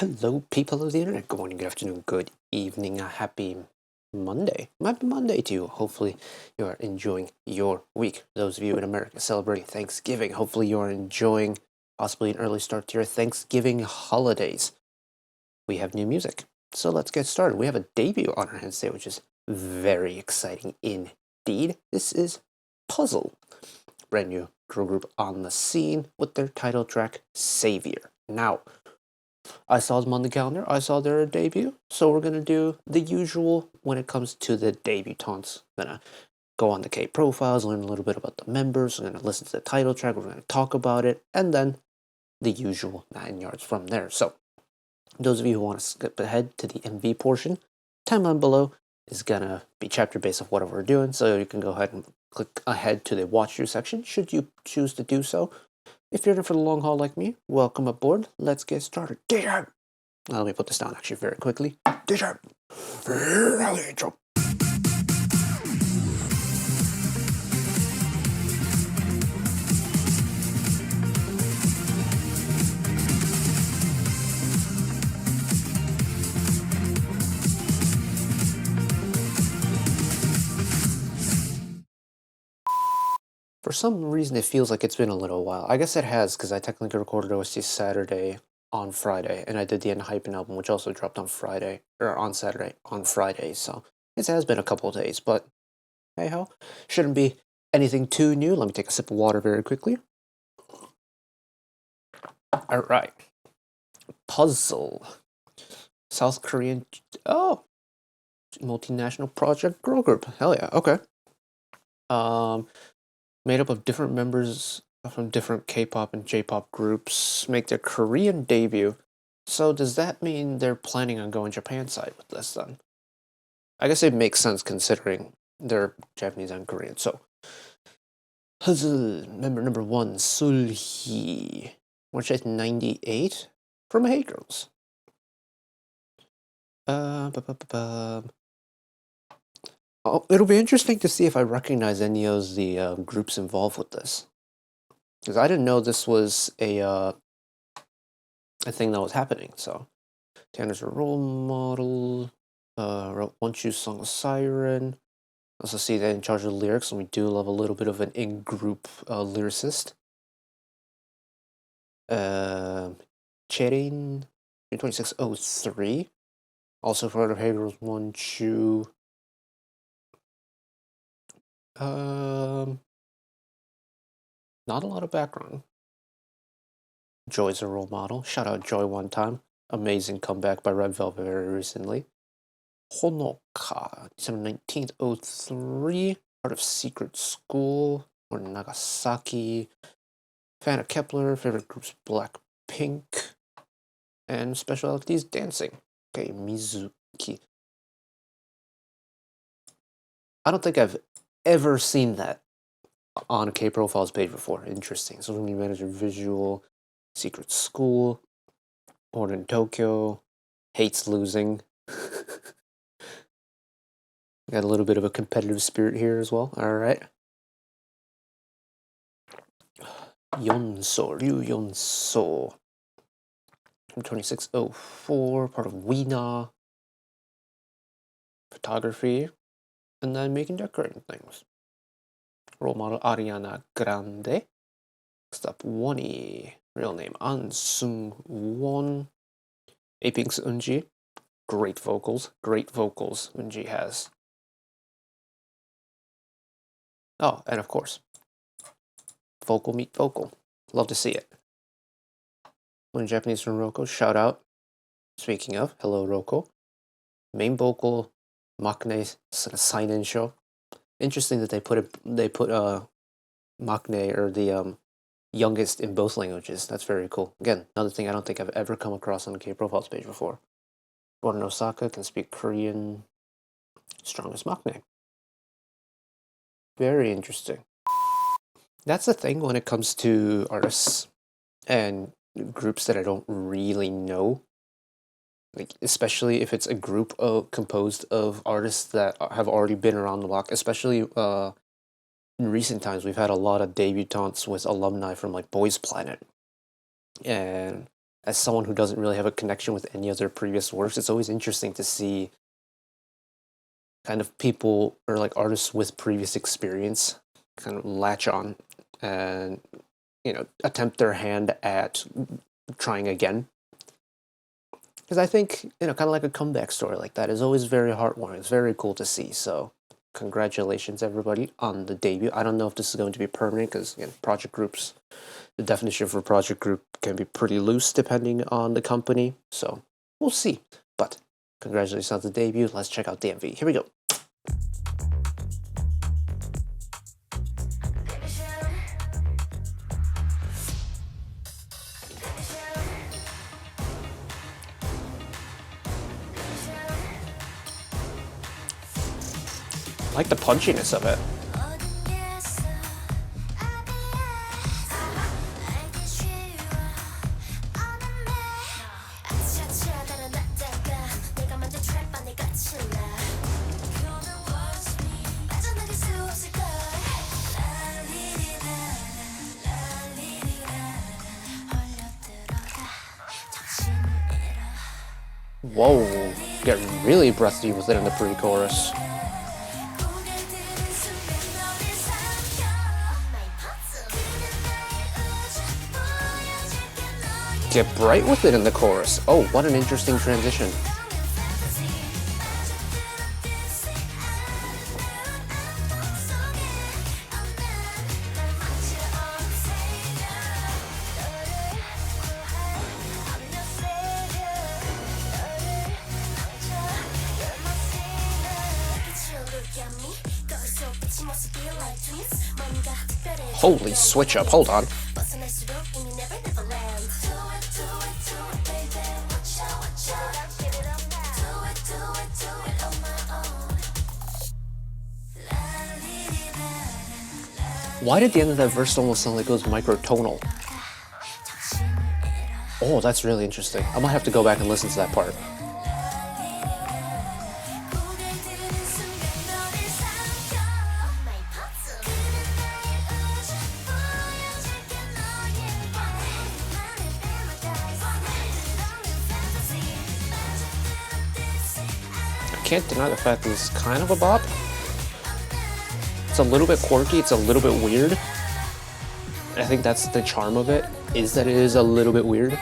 Hello, people of the internet. Good morning, good afternoon, good evening, a happy Monday. Happy Monday to you. Hopefully, you are enjoying your week. Those of you in America celebrating Thanksgiving, hopefully, you are enjoying possibly an early start to your Thanksgiving holidays. We have new music, so let's get started. We have a debut on our hands today, which is very exciting indeed. This is Puzzle, brand new girl group on the scene with their title track, Savior. Now, I saw them on the calendar, I saw their debut, so we're gonna do the usual when it comes to the debutantes. We're gonna go on the Kprofiles, learn a little bit about the members, we're gonna listen to the title track, we're gonna talk about it, and then the usual 9 yards from there. So, those of you who want to skip ahead to the MV portion, timeline below is gonna be chapter based of whatever we're doing, so you can go ahead and click ahead to the Watchthrough section, should you choose to do so. If you're in for the long haul like me, welcome aboard. Let's get started. DJ! Let me put this down actually very quickly. DJ! Intro. For some reason, it feels like it's been a little while. I guess it has, because I technically recorded OST Saturday on Friday, and I did the Hyping album, which also dropped on Friday, or on Saturday, on Friday, so it has been a couple of days, but hey-ho. Shouldn't be anything too new. Let me take a sip of water very quickly. Alright. Puzzle. South Korean, multinational project girl group. Hell yeah, okay. Made up of different members from different K-pop and J-pop groups, make their Korean debut. So does that mean they're planning on going Japan side with this then? I guess it makes sense considering they're Japanese and Korean. So, member number 1, Sulhee, which is 98 from Hey Girls. Oh, it'll be interesting to see if I recognize any of the groups involved with this, because I didn't know this was a thing that was happening. So, Tanner's a role model. Wrote One Shoe Song of Siren. Also see that in charge of the lyrics, and we do love a little bit of an in-group lyricist. Cherin, 2603. Also part of Hey Girls One Shoe. Not a lot of background. Joy's a role model. Shout out Joy one time. Amazing comeback by Red Velvet very recently. Honoka, December 1903. Part of Secret School or Nagasaki. Fan of Kepler. Favorite group's Blackpink. And specialties dancing. Okay, Mizuki. I don't think I've ever seen that on a Kprofiles page before. Interesting. Social media manager, visual, Secret School, born in Tokyo, hates losing. Got a little bit of a competitive spirit here as well. Alright. Yonso, Ryu Yonso. From 2604, part of Weena. Photography. And then making decorating things. Role model Ariana Grande. Next up, Wonnie. Real name An Sung Won. Apinks Unji. Great vocals Unji has. Oh, and of course, vocal meet vocal. Love to see it. One Japanese from Roko, shout out. Speaking of, hello Roko. Main vocal, Maknae's sign-in show. Interesting that they put Maknae, or the youngest, in both languages. That's very cool. Again, another thing I don't think I've ever come across on the Kprofiles page before. Born in Osaka, can speak Korean. Strongest Maknae. Very interesting. That's the thing when it comes to artists and groups that I don't really know. Like, especially if it's a group composed of artists that have already been around the block. Especially in recent times, we've had a lot of debutantes with alumni from like Boys Planet. And as someone who doesn't really have a connection with any of their previous works, it's always interesting to see kind of people or like artists with previous experience kind of latch on and attempt their hand at trying again. Because I think kind of like a comeback story like that is always very heartwarming. It's very cool to see. So congratulations everybody on the debut. I don't know if this is going to be permanent because project groups, the definition for project group can be pretty loose depending on the company. So we'll see. But congratulations on the debut. Let's check out the MV. Here we go. I like the punchiness of it. Whoa, get really breathy with it in the pre-chorus. Get bright with it in the chorus. Oh, what an interesting transition. Holy switch up, hold on. Why did the end of that verse almost sound like it was microtonal? Oh, that's really interesting. I might have to go back and listen to that part. I can't deny the fact that it's kind of a bop. It's a little bit quirky, it's a little bit weird. I think that's the charm of it, is that it is a little bit weird.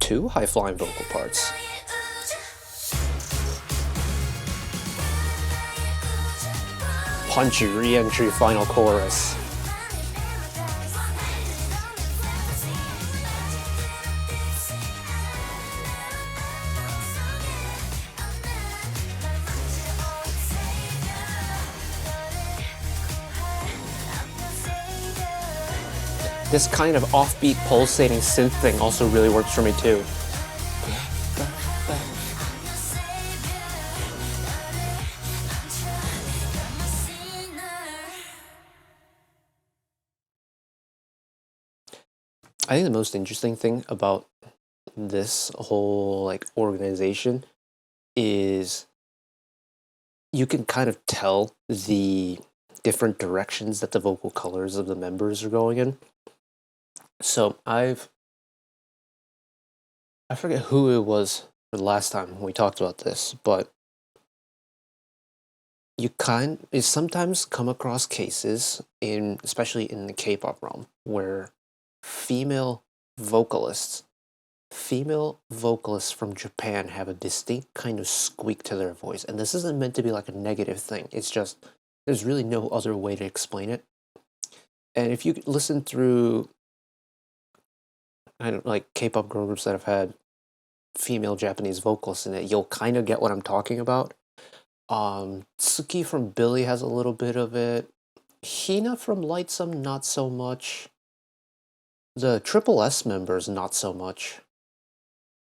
Two high-flying vocal parts. Punchy re-entry final chorus. This kind of offbeat pulsating synth thing also really works for me too. I think the most interesting thing about this whole organization is you can kind of tell the different directions that the vocal colors of the members are going in. So I forget who it was the last time we talked about this, but you sometimes come across cases especially in the K-pop realm, where female vocalists from Japan have a distinct kind of squeak to their voice, and this isn't meant to be like a negative thing. It's just there's really no other way to explain it. And if you listen through K-pop girl groups that have had female Japanese vocalists in it, you'll kind of get what I'm talking about. Tsuki from Billy has a little bit of it. Hina from Lightsome, not so much. The Triple S members, not so much.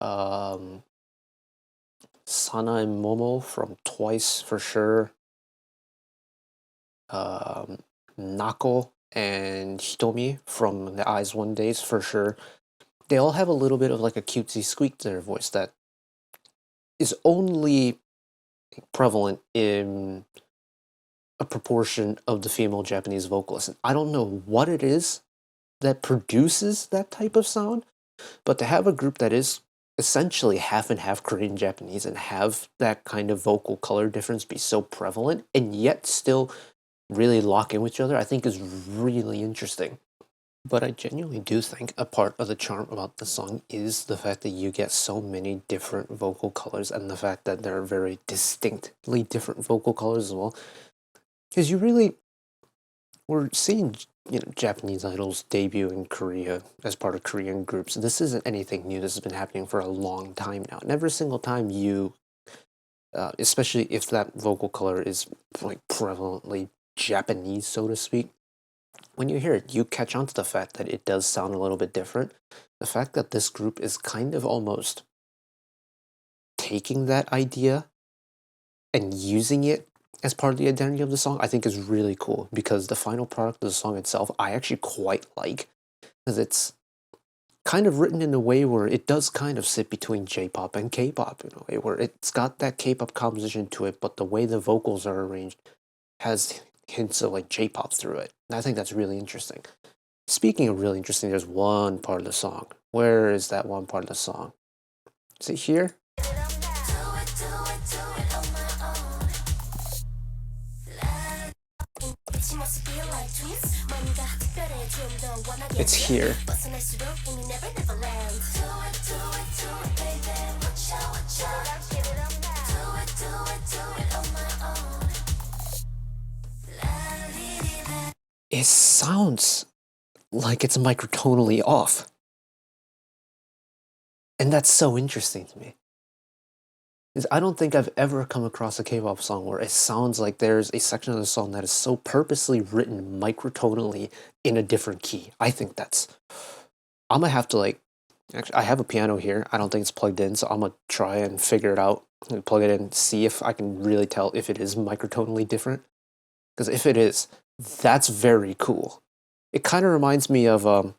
Sana and Momo from Twice, for sure. Nako and Hitomi from the Eyes One Days, for sure. They all have a little bit of a cutesy squeak to their voice that is only prevalent in a proportion of the female Japanese vocalists. And I don't know what it is that produces that type of sound, but to have a group that is essentially half and half Korean Japanese and have that kind of vocal color difference be so prevalent and yet still really lock in with each other, I think is really interesting. But I genuinely do think a part of the charm about the song is the fact that you get so many different vocal colors and the fact that there are very distinctly different vocal colors as well. Because we're seeing, Japanese idols debut in Korea as part of Korean groups. This isn't anything new. This has been happening for a long time now. And every single time you, especially if that vocal color is like prevalently Japanese, so to speak, when you hear it, you catch on to the fact that it does sound a little bit different. The fact that this group is kind of almost taking that idea and using it as part of the identity of the song, I think is really cool, because the final product of the song itself, I actually quite like, because it's kind of written in a way where it does kind of sit between J-pop and K-pop in a way, where it's got that K-pop composition to it, but the way the vocals are arranged has hints of like J-pop through it. And I think that's really interesting. Speaking of really interesting, there's one part of the song. Where is that one part of the song? Is it here? It's here. It sounds like it's microtonally off. And that's so interesting to me. I don't think I've ever come across a K-pop song where it sounds like there's a section of the song that is so purposely written microtonally in a different key. I think that's... I'm gonna have to actually, I have a piano here. I don't think it's plugged in, so I'm gonna try and figure it out. Plug it in, see if I can really tell if it is microtonally different. Because if it is, that's very cool. It kind of reminds me of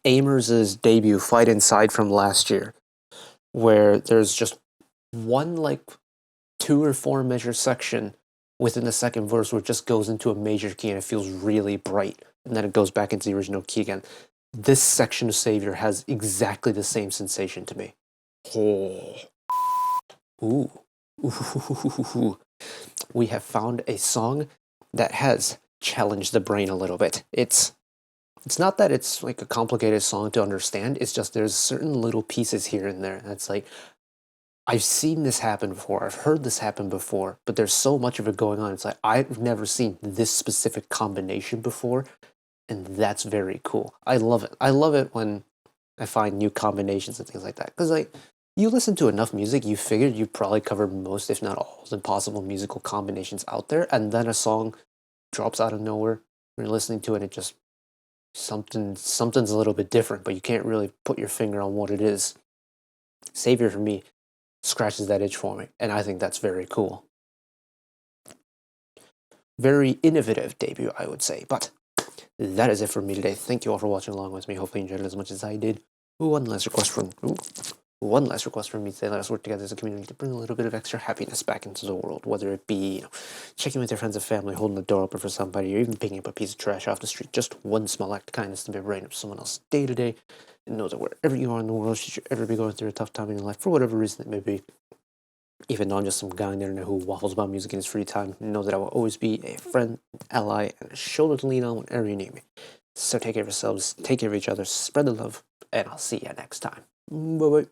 Amers' debut, Fight Inside, from last year, where there's just one 2 or 4 measure section within the second verse where it just goes into a major key and it feels really bright, and then it goes back into the original key again. This section of Savior has exactly the same sensation to me. Oh. Ooh. Ooh. We have found a song that has challenged the brain a little bit. It's not that it's like a complicated song to understand, it's just there's certain little pieces here and there that's like, I've seen this happen before, I've heard this happen before, but there's so much of it going on. It's like, I've never seen this specific combination before, and that's very cool. I love it. I love it when I find new combinations and things like that. Because, you listen to enough music, you figured you probably covered most, if not all, the possible musical combinations out there, and then a song drops out of nowhere, when you're listening to it, and it just, something's a little bit different, but you can't really put your finger on what it is. Savior, for me, scratches that itch for me, and I think that's very cool. Very innovative debut, I would say. But that is it for me today. Thank you all for watching along with me. Hopefully you enjoyed it as much as I did. One last request from me today. Let us work together as a community to bring a little bit of extra happiness back into the world, whether it be checking with your friends and family, holding the door open for somebody, or even picking up a piece of trash off the street. Just one small act of kindness to be brighten up someone else's day to day. And know that wherever you are in the world, should you ever be going through a tough time in your life, for whatever reason it may be, even though I'm just some guy on the internet who waffles about music in his free time, know that I will always be a friend, ally, and a shoulder to lean on whenever you need me. So take care of yourselves, take care of each other, spread the love, and I'll see you next time. Bye-bye.